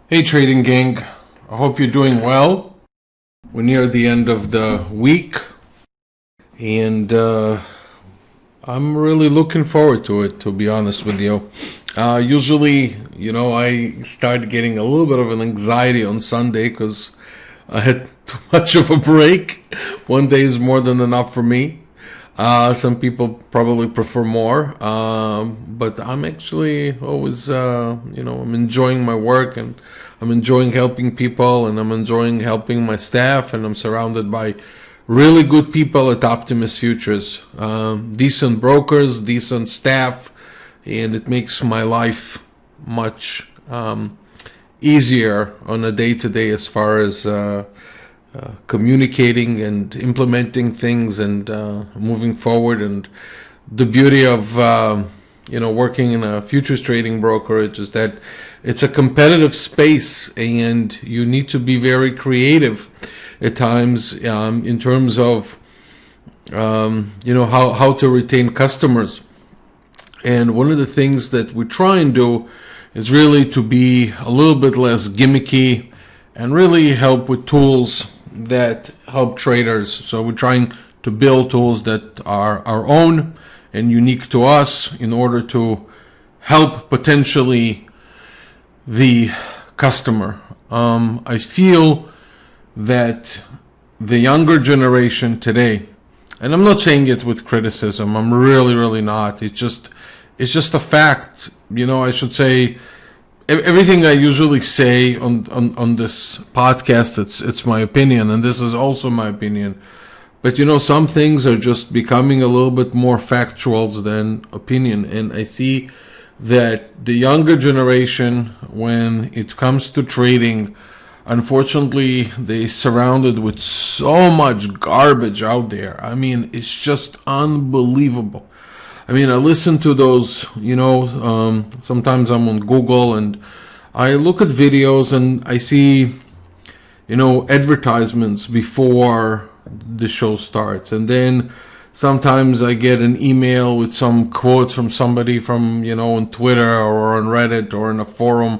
Hey trading gang, I hope you're doing well. We're near the end of the week and I'm really looking forward to it, to be honest with you. Usually, I start getting a little bit of an anxiety on Sunday because I had too much of a break. One day is more than enough for me. Some people probably prefer more, but I'm actually always, I'm enjoying my work and I'm enjoying helping people and I'm enjoying helping my staff and I'm surrounded by really good people at Optimus Futures, decent brokers, decent staff, and it makes my life much easier on a day-to-day as far as communicating and implementing things and moving forward. And the beauty of working in a futures trading brokerage is that it's a competitive space and you need to be very creative at times in terms of how to retain customers. And one of the things that we try and do is really to be a little bit less gimmicky and really help with tools that help traders. So we're trying to build tools that are our own and unique to us in order to help potentially the customer. I feel that the younger generation today, and I'm not saying it with criticism, I'm really not. It's just a fact. I should say everything I usually say on this podcast, it's my opinion, and this is also my opinion. But some things are just becoming a little bit more factuals than opinion, and I see that the younger generation, when it comes to trading, unfortunately, they're surrounded with so much garbage out there. I mean, it's just unbelievable. I mean, I listen to those, sometimes I'm on Google and I look at videos and I see, advertisements before the show starts. And then sometimes I get an email with some quotes from somebody from, on Twitter or on Reddit or in a forum.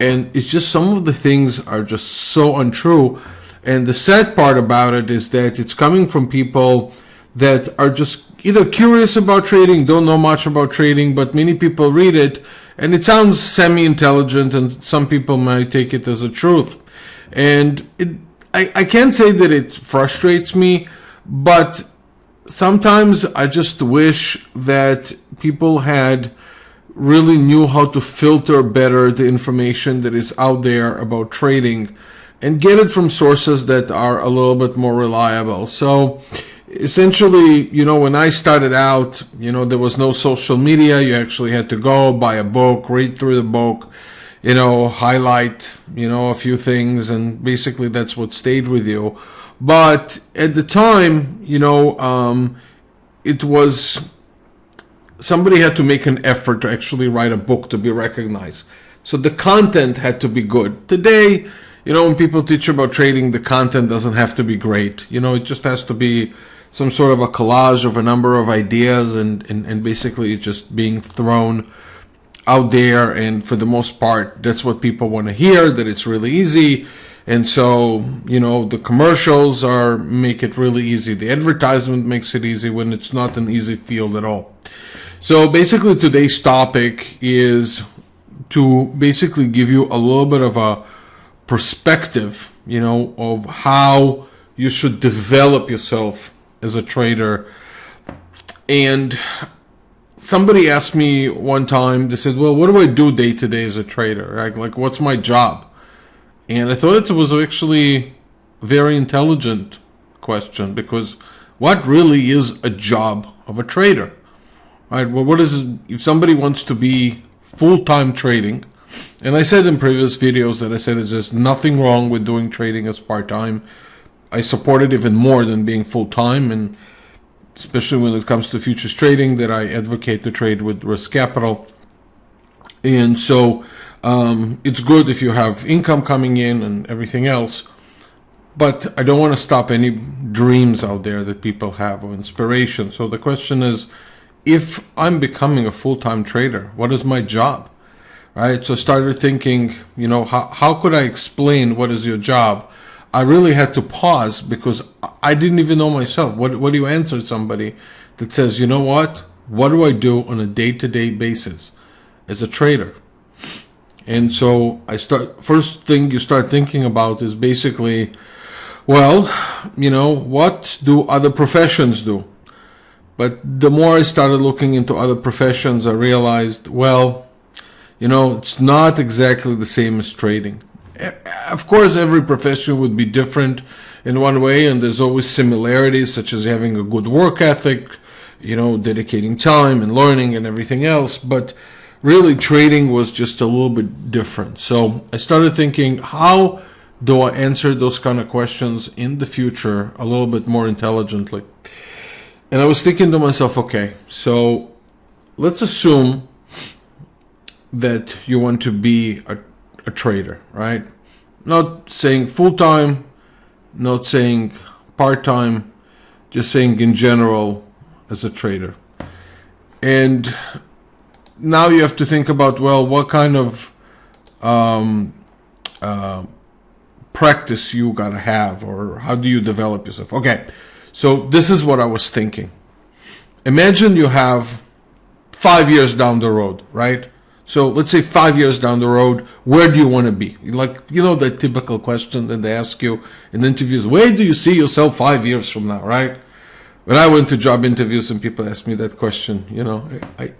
And it's just some of the things are just so untrue. And the sad part about it is that it's coming from people that are just either curious about trading, don't know much about trading, but many people read it and it sounds semi-intelligent and some people might take it as a truth. And I can't say that it frustrates me, but sometimes I just wish that people had really knew how to filter better the information that is out there about trading and get it from sources that are a little bit more reliable. So essentially, when I started out, there was no social media. You actually had to go buy a book, read through the book, highlight, a few things, and basically that's what stayed with you. But at the time, it was somebody had to make an effort to actually write a book to be recognized. So the content had to be good. Today, when people teach about trading, the content doesn't have to be great. It just has to be some sort of a collage of a number of ideas and basically it's just being thrown out there. And for the most part, that's what people want to hear, that it's really easy. And so, the commercials make it really easy. The advertisement makes it easy when it's not an easy field at all. So basically today's topic is to basically give you a little bit of a perspective, of how you should develop yourself as a trader. And somebody asked me one time, they said, well, what do I do day to day as a trader? Like what's my job? And I thought it was actually a very intelligent question, because what really is a job of a trader? Right? Well, if somebody wants to be full-time trading, and I said in previous videos that I said there's just nothing wrong with doing trading as part-time. I support it even more than being full-time, and especially when it comes to futures trading, that I advocate to trade with risk capital. And so it's good if you have income coming in and everything else, but I don't want to stop any dreams out there that people have, or inspiration. So the question is, if I'm becoming a full-time trader, what is my job? right? So I started thinking, how could I explain what is your job? I really had to pause because I didn't even know myself. What do you answer somebody that says, you know what do I do on a day-to-day basis as a trader? And so first thing you start thinking about is basically, well, what do other professions do? But the more I started looking into other professions, I realized, well, it's not exactly the same as trading. Of course, every profession would be different in one way, and there's always similarities, such as having a good work ethic, dedicating time and learning and everything else. But really, trading was just a little bit different. So I started thinking, how do I answer those kind of questions in the future a little bit more intelligently? And I was thinking to myself, okay, so let's assume that you want to be a trader, right? Not saying full-time, not saying part-time, just saying in general as a trader. And now you have to think about, well, what kind of practice you gotta have, or how do you develop yourself? Okay, so this is what I was thinking. Imagine you have 5 years down the road, right? So let's say 5 years down the road, where do you want to be? Like, the typical question that they ask you in interviews, where do you see yourself 5 years from now, right? When I went to job interviews and people asked me that question, I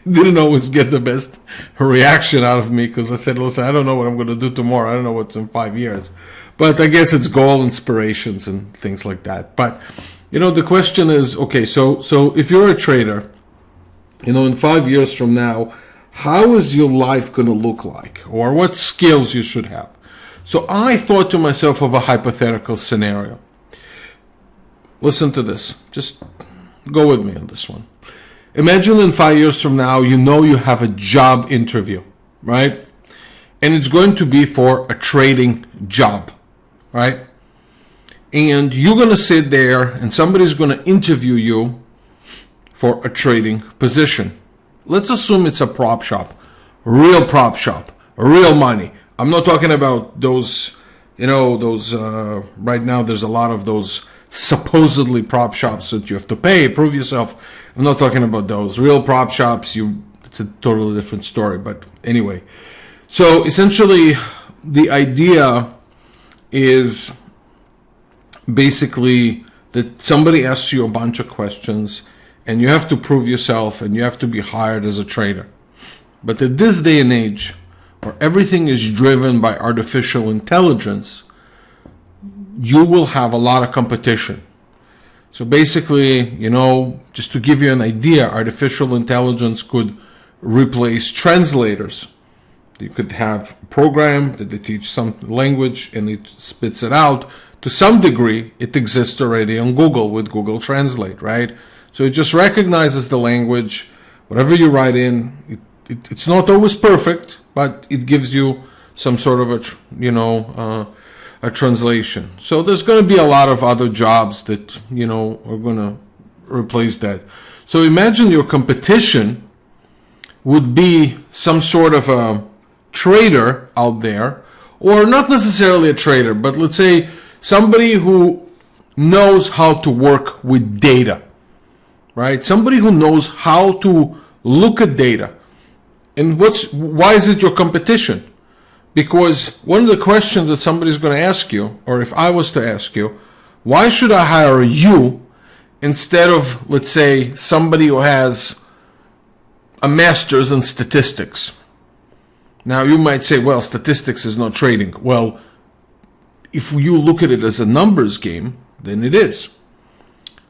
didn't always get the best reaction out of me, because I said, listen, I don't know what I'm going to do tomorrow. I don't know what's in 5 years. But I guess it's goal inspirations and things like that. But, the question is, okay, so if you're a trader, in 5 years from now, how is your life going to look like? Or what skills you should have? So I thought to myself of a hypothetical scenario. Listen to this. Just go with me on this one. Imagine in 5 years from now, you have a job interview, right? And it's going to be for a trading job, right? And you're going to sit there and somebody's going to interview you for a trading position. Let's assume it's a prop shop, real prop shop, real money. I'm not talking about those, right now there's a lot of those supposedly prop shops that you have to pay, prove yourself. I'm not talking about those. Real prop shops, it's a totally different story. But anyway, so essentially the idea is basically that somebody asks you a bunch of questions and you have to prove yourself and you have to be hired as a trader. But at this day and age, where everything is driven by artificial intelligence, you will have a lot of competition. So basically, just to give you an idea, artificial intelligence could replace translators. You could have a program that they teach some language and it spits it out. To some degree, it exists already on Google with Google Translate, right? So it just recognizes the language, whatever you write in. It's not always perfect, but it gives you some sort of a translation. So there's going to be a lot of other jobs that, are going to replace that. So imagine your competition would be some sort of a trader out there, or not necessarily a trader, but let's say somebody who knows how to work with data, right? Somebody who knows how to look at data. And why is it your competition? Because one of the questions that somebody's going to ask you, or if I was to ask you, why should I hire you instead of, let's say, somebody who has a master's in statistics? Now, you might say, well, statistics is not trading. Well, if you look at it as a numbers game, then it is.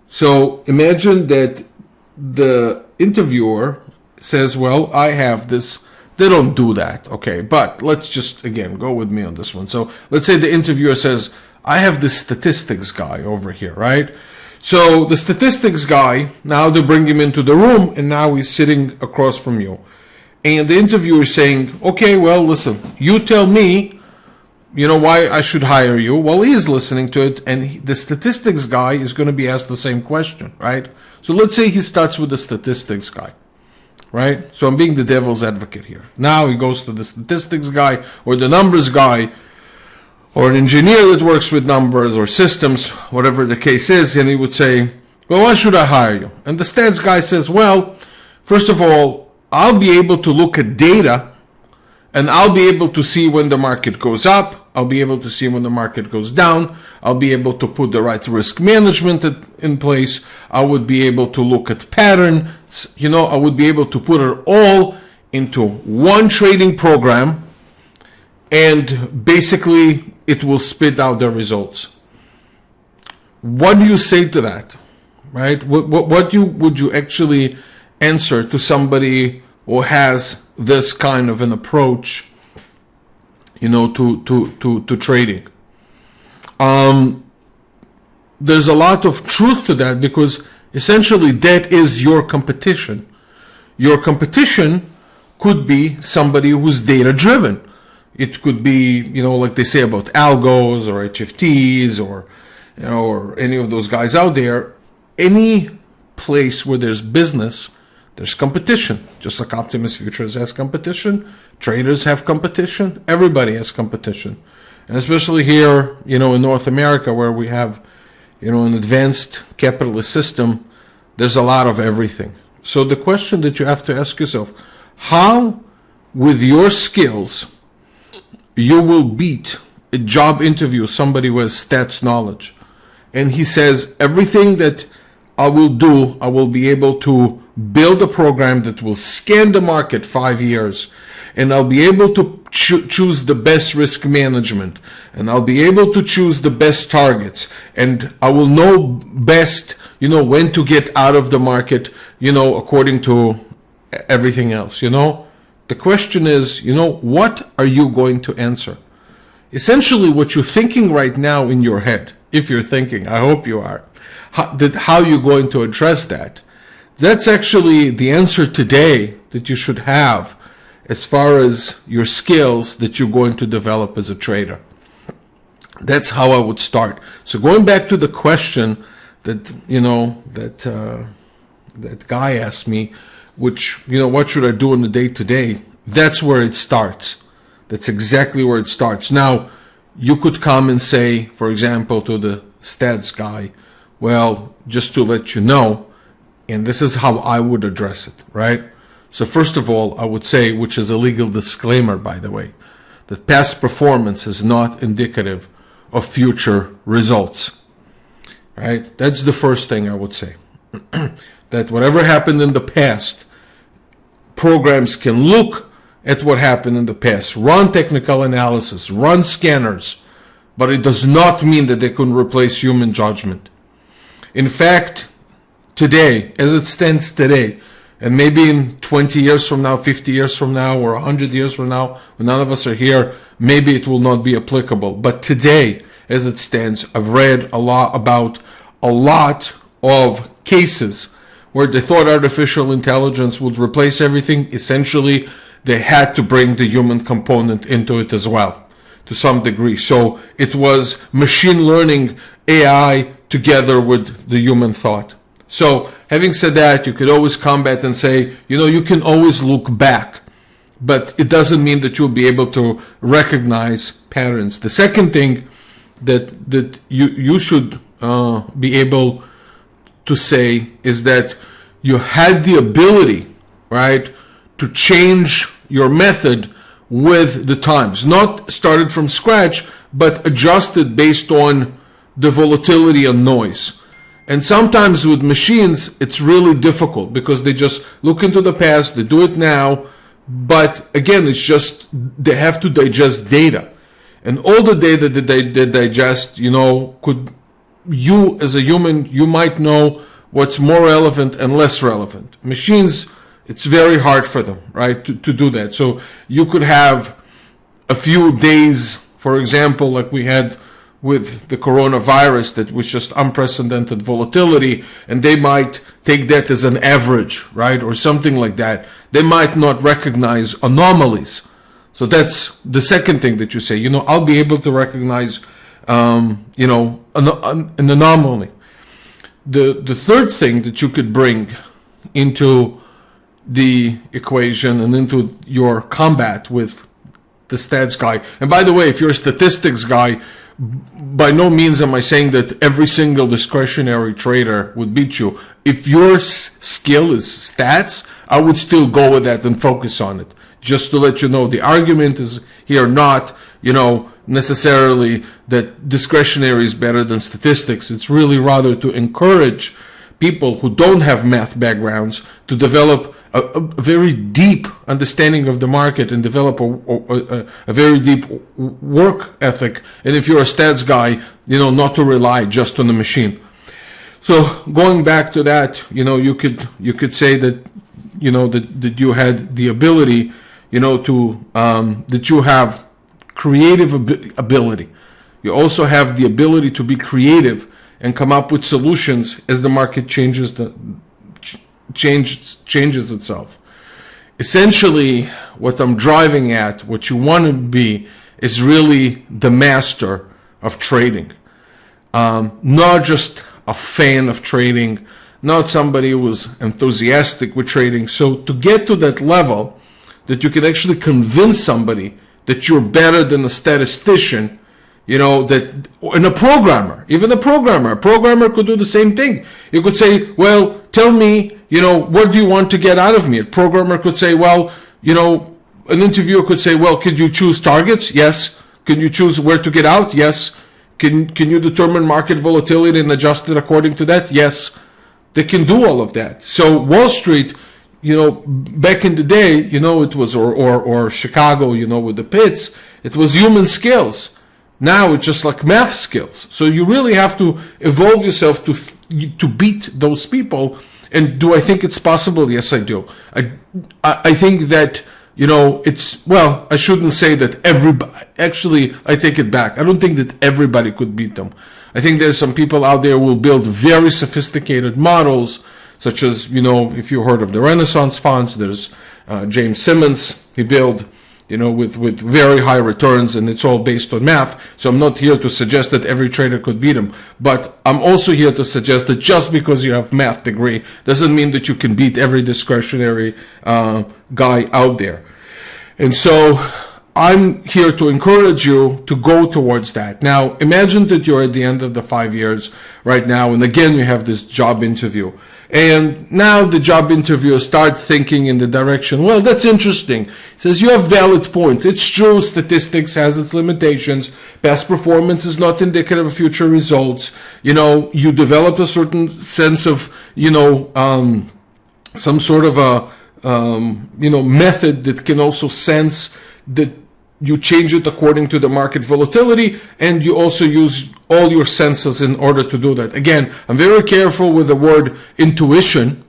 So imagine that the interviewer says, well, I have this. They don't do that, okay? But let's just, again, go with me on this one. So let's say the interviewer says, I have this statistics guy over here, right? So the statistics guy, now they bring him into the room, and now he's sitting across from you. And the interviewer is saying, okay, well, listen, you tell me, why I should hire you. Well, he is listening to it, and the statistics guy is going to be asked the same question, right? So let's say he starts with the statistics guy. right? So I'm being the devil's advocate here. Now he goes to the statistics guy or the numbers guy or an engineer that works with numbers or systems, whatever the case is, and he would say, well, why should I hire you? And the stats guy says, well, first of all, I'll be able to look at data and I'll be able to see when the market goes up. I'll be able to see when the market goes down. I'll be able to put the right risk management in place. I would be able to look at patterns. I would be able to put it all into one trading program, and basically it will spit out the results. What do you say to that, right? What would you actually answer to somebody who has this kind of an approach, to trading? There's a lot of truth to that, because essentially that is your competition. Your competition could be somebody who's data driven. It could be, like they say about algos or HFTs or any of those guys out there. Any place where there's business, there's competition. Just like Optimus Futures has competition, traders have competition, everybody has competition. And especially here, in North America, where we have, an advanced capitalist system, there's a lot of everything. So the question that you have to ask yourself, how, with your skills, you will beat a job interview somebody who has stats knowledge. And he says, everything that I will do, I will be able to build a program that will scan the market 5 years, and I'll be able to choose the best risk management, and I'll be able to choose the best targets, and I will know best, when to get out of the market, according to everything else, The question is, what are you going to answer? Essentially, what you're thinking right now in your head, if you're thinking, I hope you are, how you're going to address that. That's actually the answer today that you should have as far as your skills that you're going to develop as a trader. That's how I would start. So going back to the question that, that guy asked me, which, what should I do in the day-to-day? That's where it starts. That's exactly where it starts. Now, you could come and say, for example, to the stats guy, well, just to let you know, and this is how I would address it, right? So first of all, I would say, which is a legal disclaimer, by the way, that past performance is not indicative of future results, right? That's the first thing I would say. That whatever happened in the past, programs can look at what happened in the past, run technical analysis, run scanners, but it does not mean that they can replace human judgment. In fact, today, as it stands today, and maybe in 20 years from now, 50 years from now, or 100 years from now, when none of us are here, maybe it will not be applicable. But today, as it stands, I've read a lot about a lot of cases where they thought artificial intelligence would replace everything. Essentially, they had to bring the human component into it as well, to some degree. So it was machine learning, AI, together with the human thought. So having said that, you could always combat and say, you can always look back, but it doesn't mean that you'll be able to recognize patterns. The second thing that you should be able to say is that you had the ability, right, to change your method with the times. Not started from scratch, but adjusted based on the volatility and noise. And sometimes with machines, it's really difficult because they just look into the past, they do it now, but again, it's just they have to digest data. And all the data that they digest, could, you as a human, you might know what's more relevant and less relevant. Machines, it's very hard for them, right, to do that. So you could have a few days, for example, like we had with the coronavirus, that was just unprecedented volatility, and they might take that as an average, right, or something like that. They might not recognize anomalies. So that's the second thing that you say. I'll be able to recognize, an anomaly. The third thing that you could bring into the equation and into your combat with the stats guy. And by the way, if you're a statistics guy, by no means am I saying that every single discretionary trader would beat you. If your skill is stats, I would still go with that and focus on it. Just to let you know, the argument is here not, necessarily that discretionary is better than statistics. It's really rather to encourage people who don't have math backgrounds to develop a very deep understanding of the market and develop a very deep work ethic. And if you're a stats guy, not to rely just on the machine. So going back to that, you could say that, that you had the ability, that you have creative ability. You also have the ability to be creative and come up with solutions as the market changes itself. Essentially, what I'm driving at, what you want to be, is really the master of trading. Not just a fan of trading, not somebody who was enthusiastic with trading. So to get to that level, that you can actually convince somebody that you're better than a statistician, that, and a programmer could do the same thing. You could say, well, tell me, what do you want to get out of me? A programmer could say, well, an interviewer could say, well, could you choose targets? Yes. Can you choose where to get out? Yes. Can you determine market volatility and adjust it according to that? Yes. They can do all of that. So Wall Street, back in the day, it was, or Chicago, with the pits, it was human skills. Now it's just like math skills. So you really have to evolve yourself to beat those people. And do I think it's possible? Yes, I do. I think that, I shouldn't say that everybody, actually, I take it back. I don't think that everybody could beat them. I think there's some people out there who will build very sophisticated models, such as, if you heard of the Renaissance funds, there's James Simmons, he built, with very high returns, and it's all based on math. So I'm not here to suggest that every trader could beat him, but I'm also here to suggest that just because you have math degree doesn't mean that you can beat every discretionary guy out there. And so I'm here to encourage you to go towards that. Now, imagine that you're at the end of the 5 years right now, and again, you have this job interview. And now the job interviewer starts thinking in the direction, well, that's interesting. He says, you have valid points. It's true, statistics has its limitations. Past performance is not indicative of future results. You develop a certain sense of, some sort of a, method that can also sense that you change it according to the market volatility, and you also use all your senses in order to do that. Again, I'm very careful with the word intuition,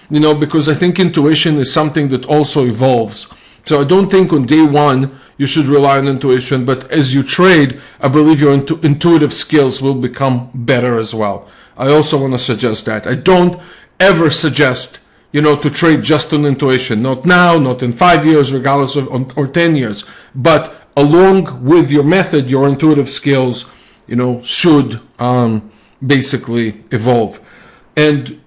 because I think intuition is something that also evolves. So I don't think on day one you should rely on intuition, but as you trade, I believe your intuitive skills will become better as well. I also want to suggest that. I don't ever suggest to trade just on intuition. Not now, not in 5 years, regardless of, or 10 years. But along with your method, your intuitive skills, should basically evolve. And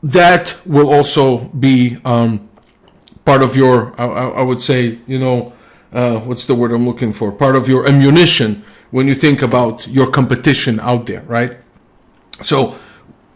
that will also be part of your, I would say, what's the word I'm looking for? Part of your ammunition when you think about your competition out there, right? So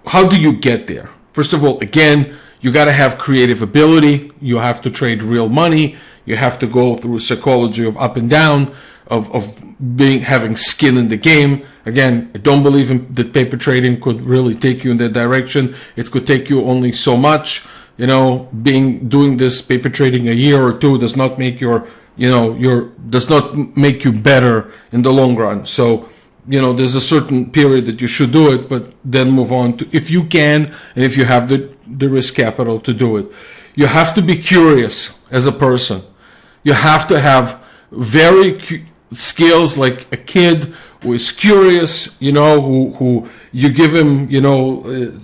how do you get there? First of all, again, you got to have creative ability. You have to trade real money. You have to go through psychology of up and down, of having skin in the game. Again, I don't believe that paper trading could really take you in that direction. It could take you only so much. Doing this paper trading a year or two does not make does not make you better in the long run. So, there's a certain period that you should do it, but then move on to, if you can, and if you have the risk capital to do it. You have to be curious as a person. You have to have skills like a kid who is curious, who you give him,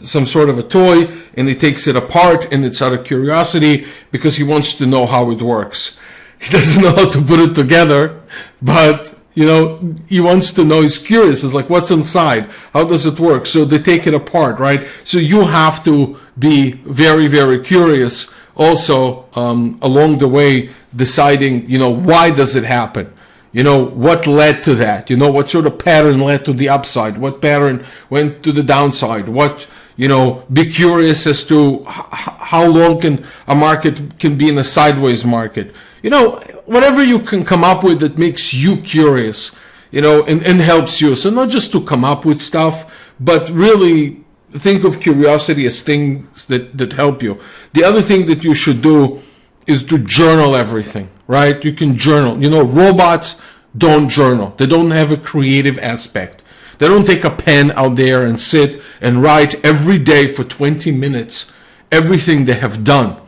some sort of a toy, and he takes it apart, and it's out of curiosity because he wants to know how it works. He doesn't know how to put it together, but he wants to know, he's curious. It's like, what's inside? How does it work? So they take it apart, right? So you have to be very, very curious also along the way deciding, why does it happen? What led to that? What sort of pattern led to the upside? What pattern went to the downside? Be curious as to how long can a market can be in a sideways market. Whatever you can come up with that makes you curious, and helps you. So not just to come up with stuff, but really think of curiosity as things that help you. The other thing that you should do is to journal everything, right? You can journal. Robots don't journal. They don't have a creative aspect. They don't take a pen out there and sit and write every day for 20 minutes everything they have done.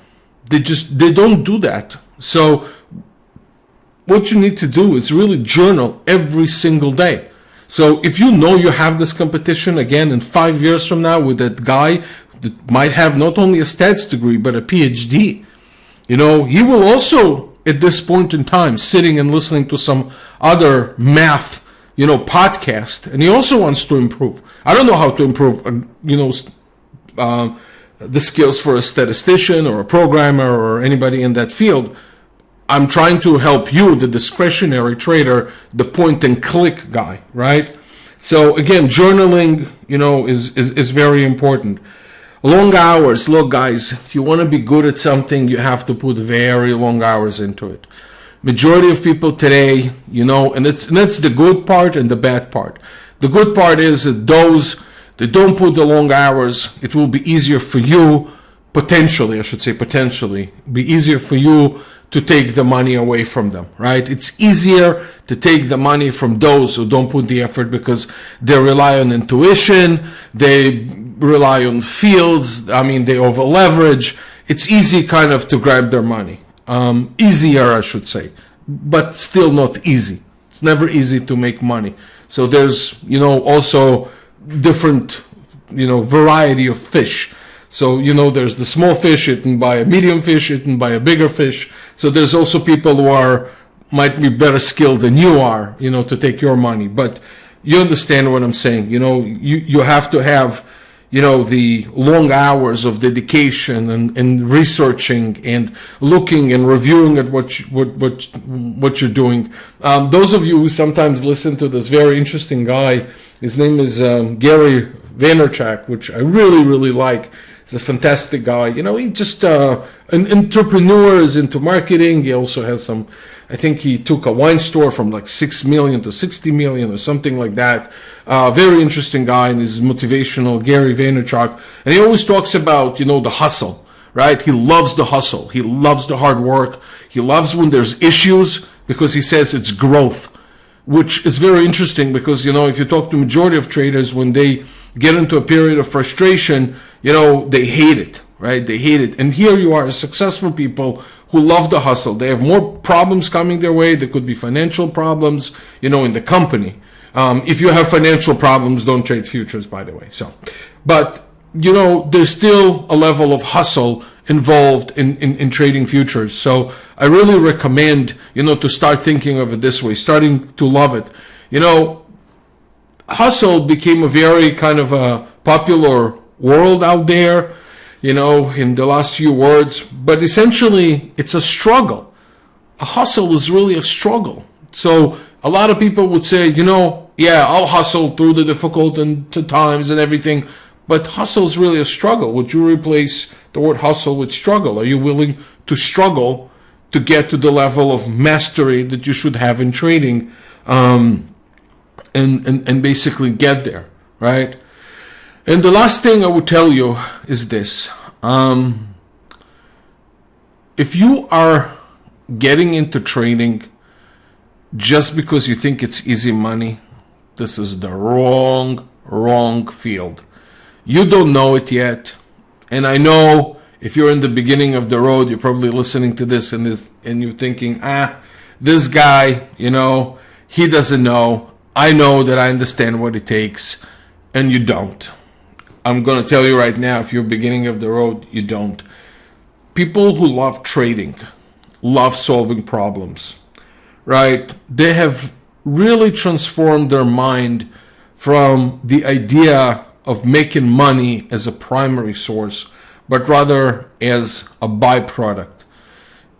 They don't do that. So what you need to do is really journal every single day. So if you know you have this competition again in 5 years from now with that guy that might have not only a stats degree but a PhD, he will also at this point in time sitting and listening to some other math, podcast, and he also wants to improve. I don't know how to improve, the skills for a statistician or a programmer or anybody in that field. I'm trying to help you, the discretionary trader, the point and click guy, right? So again, journaling, is very important. Long hours. Look, guys, if you want to be good at something, you have to put very long hours into it. Majority of people today, and that's the good part and the bad part. The good part is that those that don't put the long hours, it will be easier for you, potentially, be easier for you to take the money away from them, right? It's easier to take the money from those who don't put the effort because they rely on intuition, they rely on fields, they over leverage. It's easy kind of to grab their money. Easier, I should say, but still not easy. It's never easy to make money. So there's, also different, variety of fish. So, there's the small fish eaten by a medium fish eaten by a bigger fish. So there's also people who might be better skilled than you are, to take your money. But you understand what I'm saying. You have to have, the long hours of dedication and researching and looking and reviewing at what you're doing. Those of you who sometimes listen to this very interesting guy, his name is Gary Vaynerchuk, which I really, really like. He's a fantastic guy. He just an entrepreneur, is into marketing. He also has I think he took a wine store from like 6 million to 60 million or something like that. Very interesting guy, and he's motivational, Gary Vaynerchuk. And he always talks about, the hustle, right? He loves the hustle. He loves the hard work. He loves when there's issues because he says it's growth, which is very interesting because, if you talk to majority of traders, when they get into a period of frustration, they hate it, right? They hate it. And here you are, successful people who love the hustle. They have more problems coming their way. There could be financial problems, in the company. If you have financial problems, don't trade futures, by the way. But there's still a level of hustle involved in trading futures. So I really recommend, to start thinking of it this way, starting to love it. Hustle became a very kind of a popular world out there, in the last few words, but essentially it's a struggle. A hustle is really a struggle. So a lot of people would say, I'll hustle through the difficult times and everything, but hustle is really a struggle. Would you replace the word hustle with struggle? Are you willing to struggle to get to the level of mastery that you should have in trading, and basically get there, right? And the last thing I would tell you is this. If you are getting into trading just because you think it's easy money, this is the wrong field. You don't know it yet. And I know if you're in the beginning of the road, you're probably listening to this and you're thinking, this guy, he doesn't know. I know that I understand what it takes, and you don't. I'm going to tell you right now, if you're beginning of the road, you don't. People who love trading, love solving problems, right? They have really transformed their mind from the idea of making money as a primary source, but rather as a byproduct.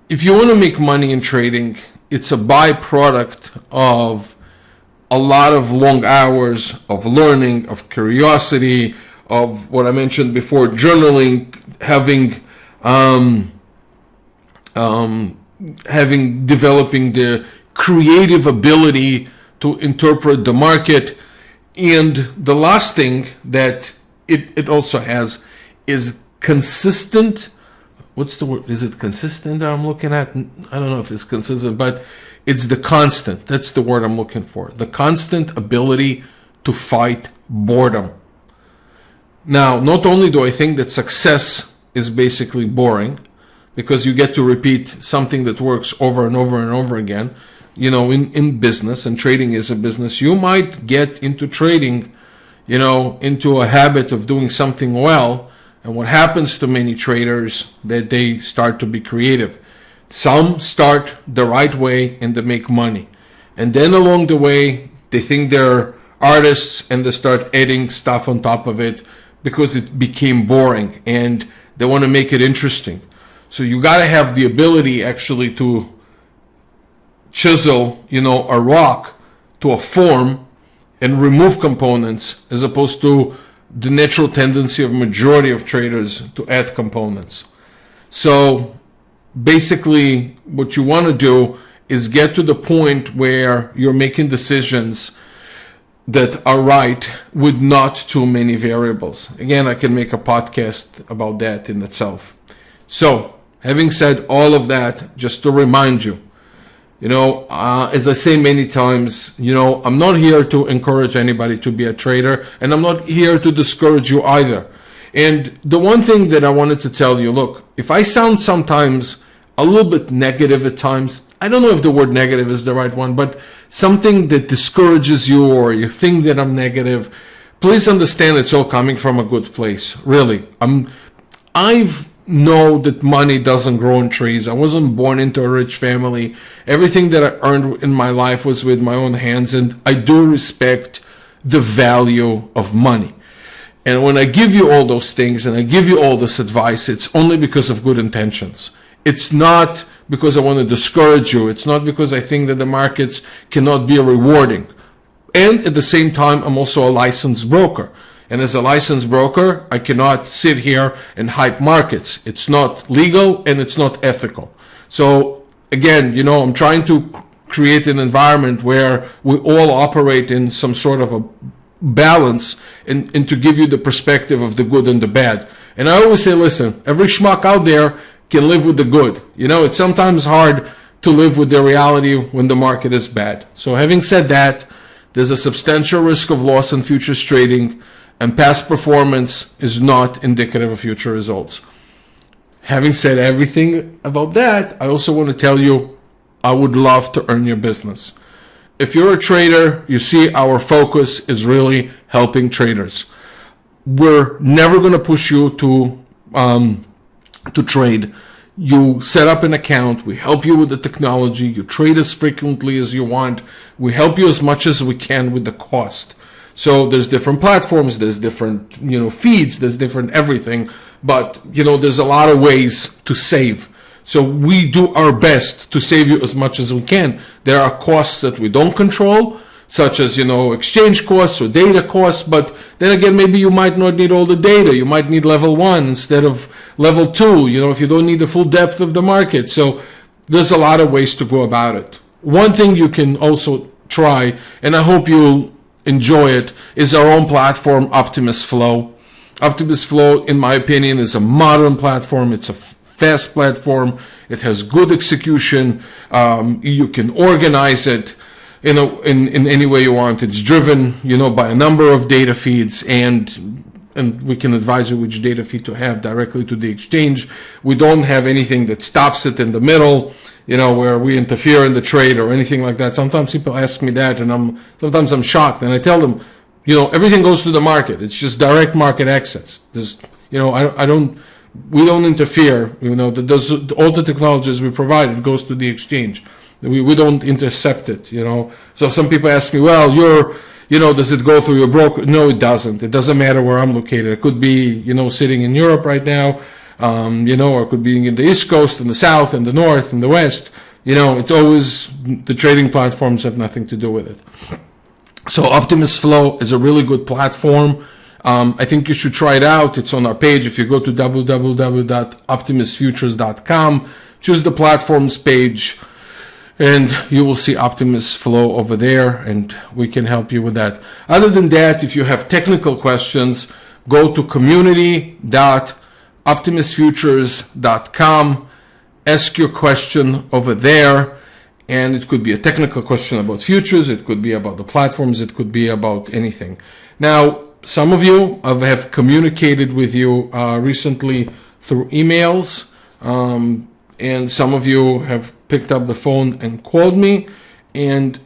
If you want to make money in trading, it's a byproduct of a lot of long hours of learning, of curiosity, of what I mentioned before, journaling, developing the creative ability to interpret the market. And the last thing that it also has is consistent. What's the word? Is it consistent that I'm looking at? I don't know if it's consistent, but it's the constant. That's the word I'm looking for. The constant ability to fight boredom. Now, not only do I think that success is basically boring, because you get to repeat something that works over and over and over again, in business, and trading is a business, you might get into trading, into a habit of doing something well. And what happens to many traders, that they start to be creative. Some start the right way and they make money. And then along the way, they think they're artists and they start adding stuff on top of it because it became boring and they want to make it interesting. So you got to have the ability actually to chisel, a rock to a form and remove components, as opposed to the natural tendency of majority of traders to add components. So basically what you want to do is get to the point where you're making decisions that are right with not too many variables. Again, I can make a podcast about that in itself. So having said all of that, just to remind you, as I say many times, I'm not here to encourage anybody to be a trader, and I'm not here to discourage you either. And the one thing that I wanted to tell you, look, if I sound sometimes a little bit negative at times, I don't know if the word negative is the right one, but something that discourages you or you think that I'm negative, please understand it's all coming from a good place, really. I've know that money doesn't grow on trees. I wasn't born into a rich family. Everything that I earned in my life was with my own hands, and I do respect the value of money. And when I give you all those things and I give you all this advice, it's only because of good intentions. It's not because I want to discourage you. It's not because I think that the markets cannot be rewarding. And at the same time, I'm also a licensed broker. And as a licensed broker, I cannot sit here and hype markets. It's not legal and it's not ethical. So again, I'm trying to create an environment where we all operate in some sort of a balance and to give you the perspective of the good and the bad. And I always say, listen, every schmuck out there can live with the good. It's sometimes hard to live with the reality when the market is bad. So having said that, there's a substantial risk of loss in futures trading, and past performance is not indicative of future results. Having said everything about that, I also want to tell you, I would love to earn your business. If you're a trader, you see our focus is really helping traders. We're never going to push you to trade. You set up an account, we help you with the technology, you trade as frequently as you want, we help you as much as we can with the cost. So there's different platforms, there's different, feeds, there's different everything, but, there's a lot of ways to save. So we do our best to save you as much as we can. There are costs that we don't control, such as, exchange costs or data costs, but then again, maybe you might not need all the data. You might need level 1 instead of level 2, if you don't need the full depth of the market. So there's a lot of ways to go about it. One thing you can also try, and I hope you'll enjoy it, is our own platform, Optimus Flow. Optimus Flow, in my opinion, is a modern platform. It's a fast platform. It has good execution. You can organize it, in any way you want. It's driven, by a number of data feeds, and we can advise you which data feed to have directly to the exchange. We don't have anything that stops it in the middle, where we interfere in the trade or anything like that. Sometimes people ask me that, and sometimes I'm shocked, and I tell them, everything goes to the market. It's just direct market access. There's, we don't interfere. All the technologies we provide, it goes to the exchange. We don't intercept it. So some people ask me, well, does it go through your broker? No, it doesn't. It doesn't matter where I'm located. It could be, sitting in Europe right now, or it could be in the East Coast, in the South, in the North, in the West. It's always, the trading platforms have nothing to do with it. So Optimus Flow is a really good platform. I think you should try it out. It's on our page. If you go to www.optimusfutures.com, choose the platforms page, and you will see Optimus Flow over there, and we can help you with that. Other than that, if you have technical questions, go to community.optimusfutures.com, ask your question over there, and it could be a technical question about futures, it could be about the platforms, it could be about anything. Now, some of you have communicated with you recently through emails, and some of you have picked up the phone and called me. And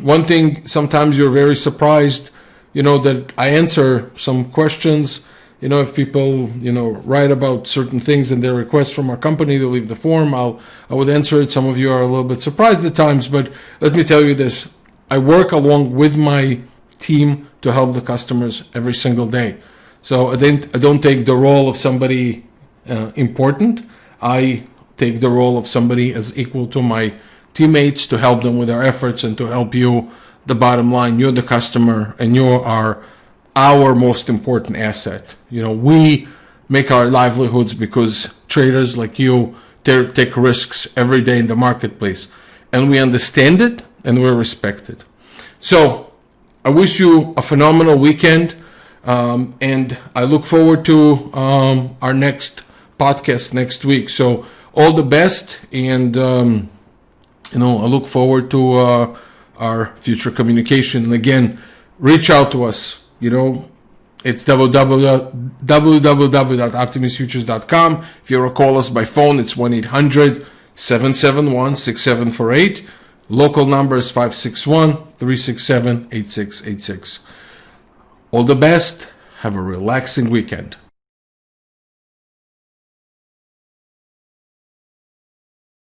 one thing, sometimes you're very surprised, that I answer some questions. If people, write about certain things and their requests from our company to leave the form, I would answer it. Some of you are a little bit surprised at times, but let me tell you this. I work along with my team to help the customers every single day. So I don't take the role of somebody important. I take the role of somebody as equal to my teammates to help them with their efforts and to help you. The bottom line, you're the customer and you are our most important asset. We make our livelihoods because traders like you take risks every day in the marketplace, and we understand it and we respect it. So I wish you a phenomenal weekend, and I look forward to our next podcast next week. So all the best, and I look forward to our future communication. And again, reach out to us. It's www.optimusfutures.com. If you want to call us by phone, it's 1-800-771-6748. Local number is 561-367-8686. All the best. Have a relaxing weekend.